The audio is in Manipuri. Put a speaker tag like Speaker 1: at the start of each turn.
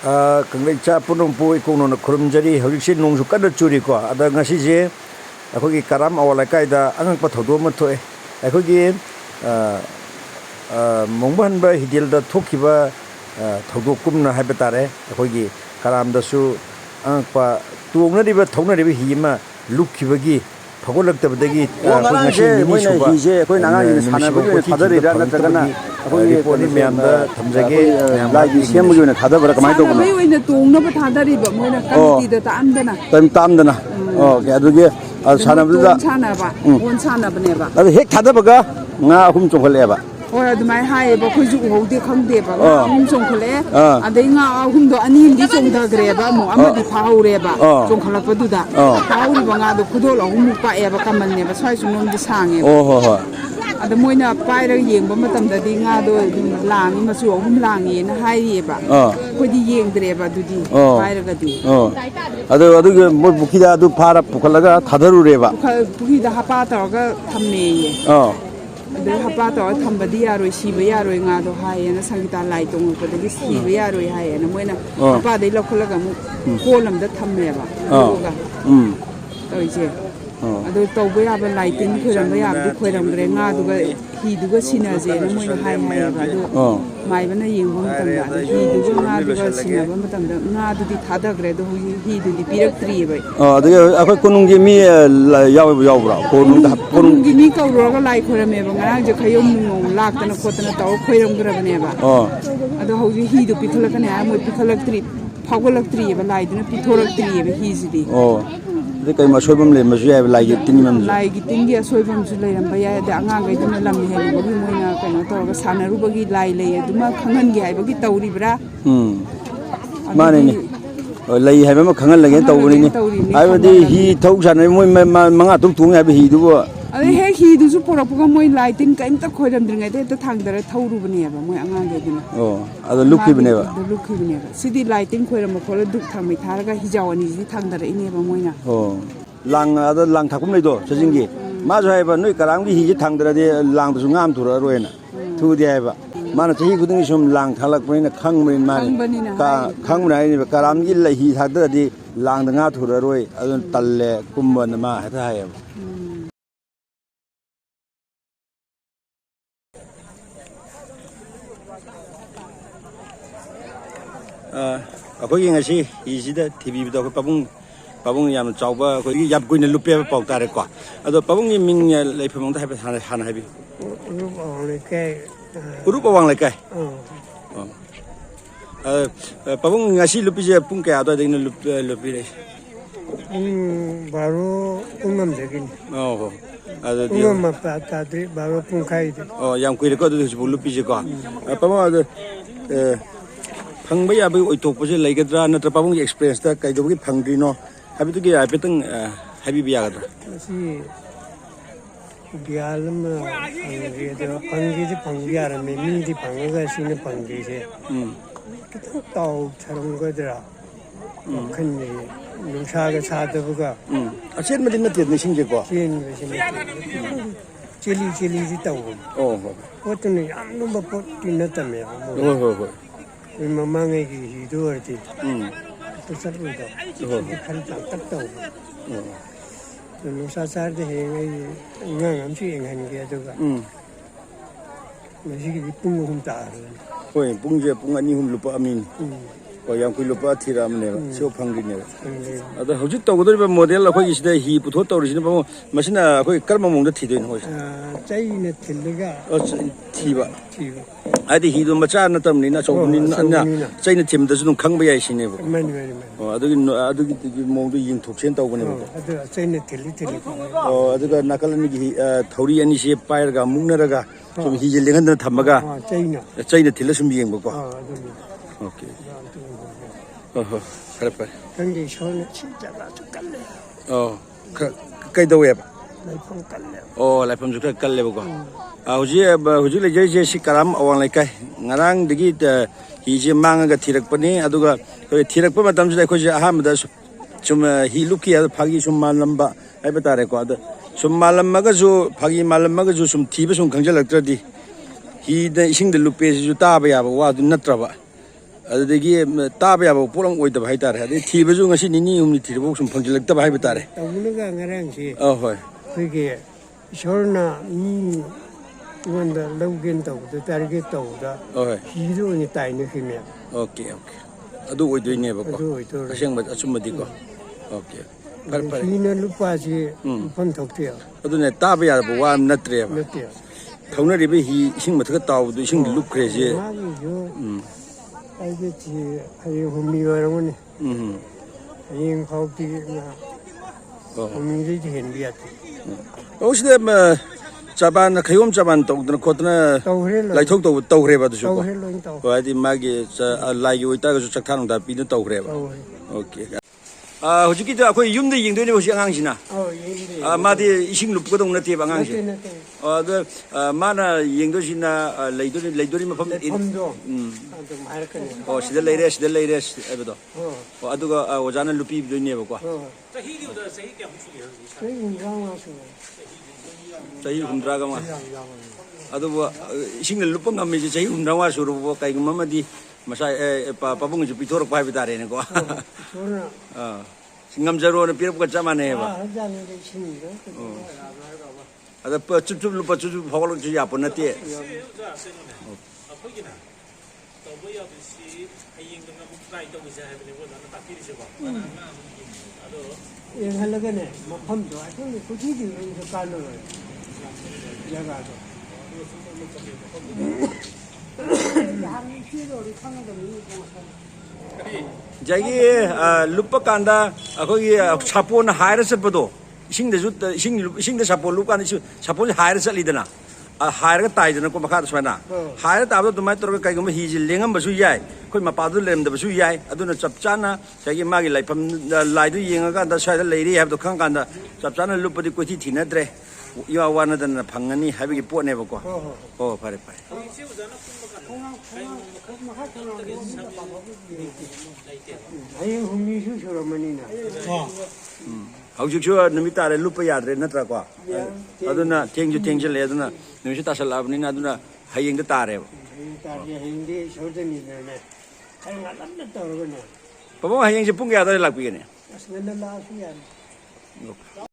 Speaker 1: 강릉차 분홍부 이공노는 구름자리 허릭시 농수 까르 줄이고 아다 가시지 거기 가람 아월라까이다 안강바 더도면 토에 거기 몽반바 히딜다 토키바 더도 꿈나 하베타레 거기 가람다수 안강바 tuungnariba thongnariba hima lukkhibagi phagolaktabadagi
Speaker 2: ngasi moina hije koi nangang sanabagi thadariba natragana
Speaker 1: akoi poni myamda thamjage
Speaker 2: lagi sembugi na thadabara kamai tobuna
Speaker 3: mai oina tuungnaba thadariba moina kamtida
Speaker 2: tamdana okay adugi sanabada
Speaker 3: sanaba on sanabaneba
Speaker 2: adu hek thadabaga nga ahum chongleba
Speaker 3: oi adumai haeba khoiju uhode khangdeba ahum chongkhale adai nga ahumdo ani di chongdagreba mo amadi phaureba chongkhalappaduda phauriba nga do khudol ahum paeba kamaneba swai sumnomdi sange
Speaker 2: ho
Speaker 3: ada moina paira yengba matamdadi nga do langi masu ahum langi na haieba khodi yengdreba dudi pairaga di
Speaker 2: adu mo bukida adu phara pukhalaga thadharureba
Speaker 3: bukida hapa taga thammeye अदे हपा तो थंबदी यारोय सिबे यारोय nga do haye sangita lai tong ko de sibe yaroy haye na moina hapa de lokholaga mu kolam da thammeba ga toije ado tawbe ya ba lai tin khoram ya bi khoram gre nga du ga hi du ga sina je na moina haye haye ba do mai bana yengom tam da hi du ga nga du ga sina ba matam da nga du di thada gre do hi du di pirak tri ba
Speaker 2: ade akhoi konung gi mi yaw bra konung
Speaker 3: gi mi ka ro ga lai khoram me ba nga je khayom nung lak tana khotana taw khoram gra ba ne ba ado hoji hi du pitholak ne a moi pitholak tri phagolak tri ba lai du na pithorak tri ba hi ji di
Speaker 2: de kai ma soibam le ma ju ya lai gi tin man
Speaker 3: lai gi tin gi soibam ju le ram ba ya de anga ga dum lam he ba gi moina ka no to ga sanaru ba gi lai le duma khangan gi hai ba gi tawri bra
Speaker 2: mane ni lai hai ma khangan lage tawri ni ai ba di hi thau san moi manga tum tung ya ba hi du ba
Speaker 3: ade he hi du ju pora puga moi lai tin ka imta khoiram dir ngai te thang dara thawru bane ba moi anga ga dum
Speaker 2: ado lukhi bane ba
Speaker 3: sidi lai tin khoiram ma khola duk thang mai tharaga hijawani ji thang dara ine ba moina
Speaker 2: lang ado lang thakum lai do sajingi ma jo hai ba noi karang gi hi ji thang dara de lang du ngam thura roena thu de hai ba mana chahi guding sum lang thalak poina khang min mani ka khang nai ni karam gi lai hi thada di lang da nga thura roi adon talle kumban ma ha tha hai ꯑꯩꯈꯣꯏꯒꯤ ꯉꯁꯤ ꯍꯤꯁꯤꯗ ꯊꯤꯕꯤꯕꯗ ꯑꯩꯈꯣꯏ ꯄꯥꯕꯨꯡ ꯌꯥꯝꯅ ꯆꯥꯎꯕ ꯑꯩꯈꯣꯏꯒꯤ ꯌꯥꯝ ꯀꯨꯏꯅ ꯂꯨꯞꯄꯦꯕ ꯄꯥꯎ ꯇꯥꯔꯦꯀꯣ ꯑꯗꯣ ꯄꯥꯕꯨꯡꯒꯤ ꯃꯤꯡ ꯂꯩꯐꯝ ꯑꯝꯇ ꯍꯥꯏꯐꯦꯠ ꯍꯥꯟꯅ ꯍꯥꯏꯕꯤꯌꯨ ꯎꯔꯨꯞ ꯑꯋꯥꯡ ꯂꯩꯀꯥꯏ ꯄꯥꯕꯨꯡ ꯉꯁꯤ ꯂꯨꯞꯄꯤꯁꯦ ꯄꯨꯡ ꯀꯌꯥ ꯑꯗꯨꯋꯥꯏꯗꯒꯤꯅ ꯂꯨꯞꯄꯤꯔꯛꯏꯁꯦ
Speaker 4: ꯄꯨꯡ ꯕꯥꯔꯣ ꯄꯨꯡ
Speaker 2: ꯑꯣ ꯑꯗꯨꯗꯤ
Speaker 4: ꯄꯨꯡ ꯃꯄꯥ ꯇꯥꯗ꯭ꯔꯤ ꯕꯥꯔꯣ ꯄꯨꯡꯈꯥꯏꯗꯤ
Speaker 2: ꯌꯥꯝ ꯀꯨꯏꯔꯦꯀꯣ ꯑꯗꯨꯗꯤ ꯍꯧꯖꯤꯛꯐꯥꯎ ꯂꯨꯞꯄꯤꯁꯦꯀꯣ ꯄꯥꯕꯨꯡ ꯑꯗꯨ ꯐꯪꯕ ꯌꯥꯕꯒꯤ ꯑꯣꯏꯊꯣꯛꯄꯁꯦ ꯂꯩꯒꯗ꯭ꯔꯥ ꯅꯠꯇ꯭ꯔ ꯄꯥꯕꯨꯡꯒꯤ ꯑꯦꯛꯁꯄꯤꯔꯤꯌꯦꯟꯁꯇ ꯀꯩꯗꯧꯕꯒꯤ ꯐꯪꯗ꯭ꯔꯤꯅꯣ ꯍꯥꯏꯕꯗꯨꯒꯤ ꯍꯥꯏꯐꯦꯠꯇꯪ ꯍꯥꯏꯕꯤꯕ ꯌꯥꯒꯗ꯭ꯔꯥ
Speaker 4: ꯃꯁꯤ ꯒ꯭ꯌꯥꯟ ꯑꯃ ꯐꯪꯗ꯭ꯔꯤ ꯑꯗꯣ ꯐꯪꯒꯦꯗꯤ ꯐꯪꯕ ꯌꯥꯔꯝꯃꯦ ꯃꯤꯗꯤ ꯐꯪꯉꯒ ꯁꯤꯅ ꯐꯪꯗ꯭ꯔꯤꯁꯦ ꯈꯤꯇꯪ ꯇꯥꯎꯊꯔꯝꯒꯗ꯭ꯔꯥ ꯋꯥꯈꯜꯁꯦ ꯅꯨꯡꯁꯥꯒ ꯁꯥꯗꯕꯒ
Speaker 2: ꯑꯆꯦꯟꯕꯗꯤ ꯅꯠꯇꯦ ꯅꯤꯡꯁꯤꯡꯁꯦꯀꯣ
Speaker 4: ꯆꯦꯟꯕꯁꯤ ꯅꯠꯇꯦ ꯆꯦꯜꯂꯤꯗꯤ ꯇꯧꯕꯅꯤ ꯄꯣꯠꯇꯨꯅ ꯌꯥꯝ ꯂꯨꯝꯕ ꯄꯣꯠꯇꯤ ꯅꯠꯇꯃꯦꯕ ꯑꯩꯈꯣꯏ ꯃꯃꯥꯡꯉꯩꯒꯤ ꯍꯤꯗꯨ ꯑꯣꯏꯔꯗꯤ ꯆꯠꯂꯣꯏꯗꯕ ꯈꯔ ꯇꯥꯛꯇꯛ ꯇꯧꯕ ꯅꯨꯡꯁꯥ ꯆꯥꯔꯗꯤ ꯍꯌꯦꯡ ꯑꯩ ꯑꯉꯥꯡ ꯑꯃꯁꯨ ꯌꯦꯡꯍꯟꯒꯦ ꯑꯗꯨꯒ ꯉꯁꯤꯒꯤꯗꯤ ꯄꯨꯡ 3 ꯇꯥꯔꯕꯅꯤ
Speaker 2: ꯍꯣꯏ ꯄꯨꯡꯁꯦ ꯄꯨꯡ 2 ꯂꯨꯞꯄꯛꯑꯃꯤꯅꯤ ꯍꯣꯏ ꯌꯥꯝ ꯀꯨꯏ ꯂꯨꯞꯄ ꯊꯤꯔꯛꯑꯕꯅꯦꯕ ꯁꯤꯐꯥꯎ ꯐꯪꯗ꯭ꯔꯤꯅꯦꯕ ꯑꯗꯣ ꯍꯧꯖꯤꯛ ꯇꯧꯒꯗꯧꯔꯤꯕ ꯃꯣꯗꯦꯜ ꯑꯩꯈꯣꯏꯒꯤ ꯁꯤꯗ ꯍꯤ ꯄꯨꯊꯣꯛ ꯇꯧꯔꯤꯁꯤꯅ ꯄꯥꯕꯨꯡ ꯃꯁꯤꯅ ꯑꯩꯈꯣꯏ ꯀꯔꯝꯕ ꯃꯑꯣꯡꯗ ꯊꯤꯗꯣꯏꯅꯣ ꯍꯧꯖꯤꯛ
Speaker 4: ꯆꯩꯅ ꯊꯤꯜꯂꯒ
Speaker 2: ꯊꯤꯕ ꯍꯥꯏꯗꯤ ꯍꯤꯗꯣ ꯃꯆꯥ ꯅꯠꯇꯕꯅꯤꯅ ꯑꯆꯧꯕꯅꯤꯅ ꯆꯩꯅ ꯊꯤꯟꯕꯗꯁꯨ ꯑꯗꯨꯝ ꯈꯪꯕ ꯌꯥꯏ ꯁꯤꯅꯦꯕ ꯑꯗꯨꯒꯤ ꯃꯑꯣꯡꯗꯣ ꯌꯦꯡꯊꯣꯛꯁꯦꯅ ꯇꯧꯕꯅꯦꯕ
Speaker 4: ꯆꯩꯅ ꯊꯤꯜꯂꯤ
Speaker 2: ꯑꯗꯨꯒ ꯅꯥꯀꯜ ꯑꯅꯤꯒꯤ ꯊꯧꯔꯤ ꯑꯅꯤꯁꯦ ꯄꯥꯏꯔꯒ ꯃꯨꯛꯅꯔꯒ ꯁꯨꯝ ꯍꯤꯁꯦ ꯂꯦꯡꯍꯟꯗꯅ ꯊꯝꯃꯒ ꯆꯩꯅ ꯊꯤꯜꯂ ꯁꯨꯝ ꯌꯦꯡꯕꯀꯣ ꯑꯣꯀꯦ ꯍꯣꯏ ꯐꯔꯦ
Speaker 4: ꯈꯪꯗꯦ ꯏꯁꯣꯔꯅ ꯁꯤ ꯖꯒꯥꯁꯨ ꯀꯜꯂꯦ
Speaker 2: ꯀꯩꯗꯧꯋꯦꯕ
Speaker 4: ꯂꯩꯐꯝ ꯀꯜꯂꯦ
Speaker 2: ꯂꯥꯏꯐꯝꯁꯨ ꯈꯔ ꯀꯜꯂꯦꯕꯀꯣ ꯍꯧꯖꯤꯛ ꯂꯩꯖꯔꯤꯁꯦ ꯁꯤ ꯀꯔꯥꯝ ꯑꯋꯥꯡ ꯂꯩꯀꯥꯏ ꯉꯔꯥꯡꯗꯒꯤ ꯍꯤꯁꯦ ꯃꯥꯡꯉꯒ ꯊꯤꯔꯛꯄꯅꯤ ꯑꯗꯨꯒ ꯊꯤꯔꯛꯄ ꯃꯇꯝꯁꯤꯗ ꯑꯩꯈꯣꯏꯁꯦ ꯑꯍꯥꯟꯕꯗ ꯁꯨꯝ ꯍꯤ ꯂꯨꯞꯈꯤ ꯑꯗ ꯐꯥꯒꯤ ꯁꯨꯝ ꯃꯥꯜꯂꯝꯕ ꯍꯥꯏꯕ ꯇꯥꯔꯦꯀꯣ ꯑꯗ ꯁꯨꯝ ꯃꯥꯜꯂꯝꯃꯒꯁꯨ ꯐꯥꯒꯤ ꯃꯥꯜꯂꯝꯃꯒꯁꯨ ꯁꯨꯝ ꯊꯤꯕ ꯁꯨꯝ ꯈꯪꯖꯤꯜꯂꯛꯇ꯭ꯔꯗꯤ ꯍꯤꯗ ꯏꯁꯤꯡꯗ ꯂꯨꯞꯄꯦꯁꯤꯁꯨ ꯇꯥꯕ ꯌꯥꯕ ꯋꯥꯗꯨ ꯅꯠꯇ꯭ꯔꯕ ꯑꯗꯨꯗꯒꯤ ꯇꯥꯕ ꯌꯥꯕ ꯄꯣꯠꯂꯝ ꯑꯣꯏꯗꯕ ꯍꯥꯏꯇꯥꯔꯦ ꯑꯗꯩ ꯊꯤꯕꯁꯨ ꯉꯁꯤ ꯅꯤꯅꯤ ꯍꯨꯝꯅꯤ ꯊꯤꯔꯐꯥꯎ ꯁꯨꯝ ꯐꯪꯖꯤꯜꯂꯛꯇꯕ ꯍꯥꯏꯕ ꯇꯥꯔꯦ
Speaker 4: ꯇꯧꯕꯅꯒ ꯉꯔꯥꯡꯁꯤ
Speaker 2: ꯍꯣꯏ
Speaker 4: ꯑꯩꯈꯣꯏꯒꯤ ꯏꯁꯣꯔꯅ ꯃꯤ ꯑꯩꯉꯣꯟꯗ ꯂꯧꯒꯦꯅ ꯇꯧꯕꯗ ꯇꯥꯔꯒꯦꯠ ꯇꯧꯕꯗ
Speaker 2: ꯍꯣꯏ
Speaker 4: ꯍꯤꯗ ꯑꯣꯏꯅ ꯇꯥꯏꯅꯈꯤꯅꯦꯕ
Speaker 2: ꯑꯣꯀꯦ ꯑꯗꯨ ꯑꯣꯏꯗꯣꯏꯅꯦꯕꯀꯣ
Speaker 4: ꯑꯗꯨ ꯑꯣꯏꯗꯣꯔꯦ
Speaker 2: ꯑꯁꯦꯡꯕ ꯑꯆꯨꯝꯕꯗꯤꯀꯣ ꯑꯣꯀꯦ ꯐꯔꯦ ꯐꯔꯦ
Speaker 4: ꯍꯤꯅ ꯂꯨꯄꯥꯁꯤ ꯂꯨꯐꯝ ꯊꯣꯛꯇꯦꯕ
Speaker 2: ꯑꯗꯨꯅꯦ ꯇꯥꯕ ꯌꯥꯗꯕ ꯋꯥ ꯅꯠꯇ꯭ꯔꯦꯕ
Speaker 4: ꯅꯠꯇꯦꯕ
Speaker 2: ꯊꯧꯅꯔꯤꯕ ꯍꯤ ꯏꯁꯤꯡ ꯃꯊꯛꯇ ꯇꯥꯎꯕꯗꯨ ꯏꯁꯤꯡꯗꯤ ꯂꯨꯞꯈ꯭ꯔꯦꯁꯦ
Speaker 4: ꯃꯥꯒꯤꯁꯨ ꯑꯩꯒꯤ ꯍꯌꯦꯡ ꯍꯨꯝꯅꯤ ꯑꯣꯏꯔꯝꯒꯅꯤ ꯍꯌꯦꯡ ꯐꯥꯎꯗꯤ ꯍꯨꯝꯅꯤꯗꯩꯗꯤ ꯍꯦꯟꯕ ꯌꯥꯗꯦ
Speaker 2: ꯁꯤꯗ ꯆꯕꯥꯟ ꯈꯌꯣꯝ ꯆꯕꯥꯟ ꯇꯧꯗꯅ ꯈꯣꯠꯇꯅ
Speaker 4: ꯇꯧꯈ꯭ꯔꯦ ꯂꯣꯏ
Speaker 2: ꯂꯥꯏꯊꯣꯛ ꯇꯧꯈ꯭ꯔꯦꯕ ꯑꯗꯨꯁꯨ ꯀꯣ
Speaker 4: ꯇꯧꯈ꯭ꯔꯦ ꯂꯣꯏ ꯇꯧꯈ꯭ꯔꯦ
Speaker 2: ꯍꯥꯏꯗꯤ ꯃꯥꯒꯤ ꯂꯥꯏꯒꯤ ꯑꯣꯏꯇꯥꯔꯒꯁꯨ ꯆꯥꯛꯊꯥ ꯅꯨꯡꯊꯥ ꯄꯤꯗꯨꯅ ꯇꯧꯈ꯭ꯔꯦꯕ
Speaker 4: ꯇꯧꯈ꯭ꯔꯦ
Speaker 2: ꯑꯣꯀꯦ ꯍꯧꯖꯤꯛꯀꯤꯗ ꯑꯩꯈꯣꯏ ꯌꯨꯝꯗ ꯌꯦꯡꯗꯣꯏꯅꯦ ꯍꯧꯖꯤꯛ ꯑꯉꯥꯡꯁꯤꯅ
Speaker 4: ꯌꯦꯡꯗꯦ
Speaker 2: ꯃꯥꯗꯤ ꯏꯁꯤꯡ ꯂꯨꯞꯀꯗꯧ ꯅꯠꯇꯦꯕ ꯑꯉꯥꯡꯁꯦ
Speaker 4: ꯅꯠꯇꯦ ꯅꯠꯇꯦ
Speaker 2: ꯑꯗ ꯃꯥꯅ ꯌꯦꯡꯗꯣꯏꯁꯤꯅ ꯂꯩꯗꯣꯔꯤ ꯃꯐꯝ
Speaker 4: ꯂꯩꯐꯝꯗꯣ ꯑꯗꯨꯝ ꯍꯥꯏꯔꯛꯀꯅꯤ
Speaker 2: ꯁꯤꯗ ꯂꯩꯔꯦ ꯍꯥꯏꯕꯗꯣ ꯑꯗꯨꯒ ꯑꯣꯖꯥꯅ ꯂꯨꯞꯄꯤꯗꯣꯏꯅꯦꯕꯀꯣ
Speaker 4: ꯆꯍꯤ 50 ꯁꯨꯔꯦ
Speaker 2: ꯆꯍꯤ 50 ꯑꯗꯨꯕꯨ ꯏꯁꯤꯡꯗ ꯂꯨꯞꯄ ꯉꯝꯃꯤꯁꯦ ꯆꯍꯤ 50 ꯁꯨꯔꯕ ꯀꯩꯒꯨꯝꯕ ꯑꯃꯗꯤ ꯃꯁꯥ ꯄꯥꯕꯨꯡꯁꯨ ꯄꯤꯊꯣꯔꯛꯄ ꯍꯥꯏꯕ ꯇꯥꯔꯦꯅꯦꯀꯣ ꯉꯝꯖꯔꯣꯅ ꯄꯤꯔꯛꯄꯒ ꯆꯞ ꯃꯥꯟꯅꯩꯑꯕ ꯑꯗ ꯆꯨꯞ ꯂꯨꯞꯄ ꯆꯨꯞ ꯐꯥꯎꯒꯠꯂꯛꯁꯨ ꯌꯥꯄ ꯅꯠꯇꯦ
Speaker 4: ꯌꯦꯡꯍꯜꯂꯒꯅꯦ ꯃꯐꯝꯗꯣ ꯑꯩꯈꯣꯏꯅ ꯀꯨꯊꯤꯗꯤ ꯂꯣꯏꯅꯁꯨ ꯀꯥꯟꯅꯔꯣꯏ ꯖꯒꯥꯗꯣ
Speaker 2: ꯉꯁꯥꯏꯒꯤ ꯂꯨꯞꯄ ꯀꯥꯟꯗ ꯑꯩꯈꯣꯏꯒꯤ ꯁꯥꯄꯣꯟ ꯍꯥꯏꯔ ꯆꯠꯄꯗꯣ ꯏꯁꯤꯡꯗ ꯁꯥꯄꯣꯟ ꯂꯨꯞꯄ ꯀꯥꯟꯗ ꯁꯥꯄꯣꯟꯁꯦ ꯍꯥꯏꯔ ꯆꯠꯂꯤꯗꯅ ꯍꯥꯏꯔꯒ ꯇꯥꯏꯗꯅꯀꯣ ꯃꯈꯥꯗ ꯁꯨꯃꯥꯏꯅ ꯍꯥꯏꯔ ꯇꯥꯕꯗꯣ ꯑꯗꯨꯃꯥꯏꯅ ꯇꯧꯔꯒ ꯀꯩꯒꯨꯝꯕ ꯍꯤꯁꯦ ꯂꯦꯡꯉꯝꯕꯁꯨ ꯌꯥꯏ ꯑꯩꯈꯣꯏ ꯃꯄꯥꯗꯨ ꯂꯩꯔꯝꯗꯕꯁꯨ ꯌꯥꯏ ꯑꯗꯨꯅ ꯆꯞ ꯆꯥꯅ ꯉꯁꯥꯏꯒꯤ ꯃꯥꯒꯤ ꯂꯥꯏꯐꯝ ꯂꯥꯏꯗꯨ ꯌꯦꯡꯉꯀꯥꯟꯗ ꯁ꯭ꯋꯥꯏꯗ ꯂꯩꯔꯤ ꯍꯥꯏꯕꯗꯣ ꯈꯪꯀꯥꯟꯗ ꯆꯞ ꯆꯥꯅ ꯂꯨꯞꯄꯗꯤ ꯀꯣꯏꯊꯤ ꯊꯤꯅꯗ꯭ꯔꯦ ꯏꯋꯥ ꯋꯥꯅꯗꯅ ꯐꯪꯉꯅꯤ ꯍꯥꯏꯕꯒꯤ ꯄꯣꯠꯅꯦꯕꯀꯣ ꯍꯣꯏ ꯐꯔꯦ
Speaker 4: ꯍꯌꯦꯡ ꯍꯨꯝꯅꯤꯁꯨ ꯁꯨꯔꯝꯃꯅꯤꯅ
Speaker 2: ꯍꯧꯖꯤꯛꯁꯨ ꯅꯨꯃꯤꯠ ꯇꯥꯔꯦ ꯂꯨꯞꯄ ꯌꯥꯗ꯭ꯔꯦ ꯅꯠꯇ꯭ꯔꯀꯣ ꯑꯗꯨꯅ ꯊꯦꯡꯁꯨ ꯊꯦꯡꯖꯤꯜꯂꯦ ꯑꯗꯨꯅ ꯅꯨꯃꯤꯠꯁꯨ ꯇꯥꯁꯜꯂꯛꯑꯕꯅꯤꯅ ꯑꯗꯨꯅ ꯍꯌꯦꯡꯗ ꯇꯥꯔꯦꯕ
Speaker 4: ꯍꯌꯦꯡꯗꯤ ꯏꯁꯣꯔꯗꯅꯤꯗꯅꯦ ꯈꯔ ꯉꯟꯅ ꯇꯧꯔꯒꯅꯦ
Speaker 2: ꯄꯥꯕꯨꯡ ꯍꯌꯦꯡꯁꯦ ꯄꯨꯡ ꯀꯌꯥ ꯑꯗꯨꯋꯥꯏꯗ ꯂꯥꯛꯄꯤꯒꯅꯤ
Speaker 4: ꯑꯁ ꯉꯟꯅ ꯂꯥꯛꯑꯁꯨ ꯌꯥꯔꯦ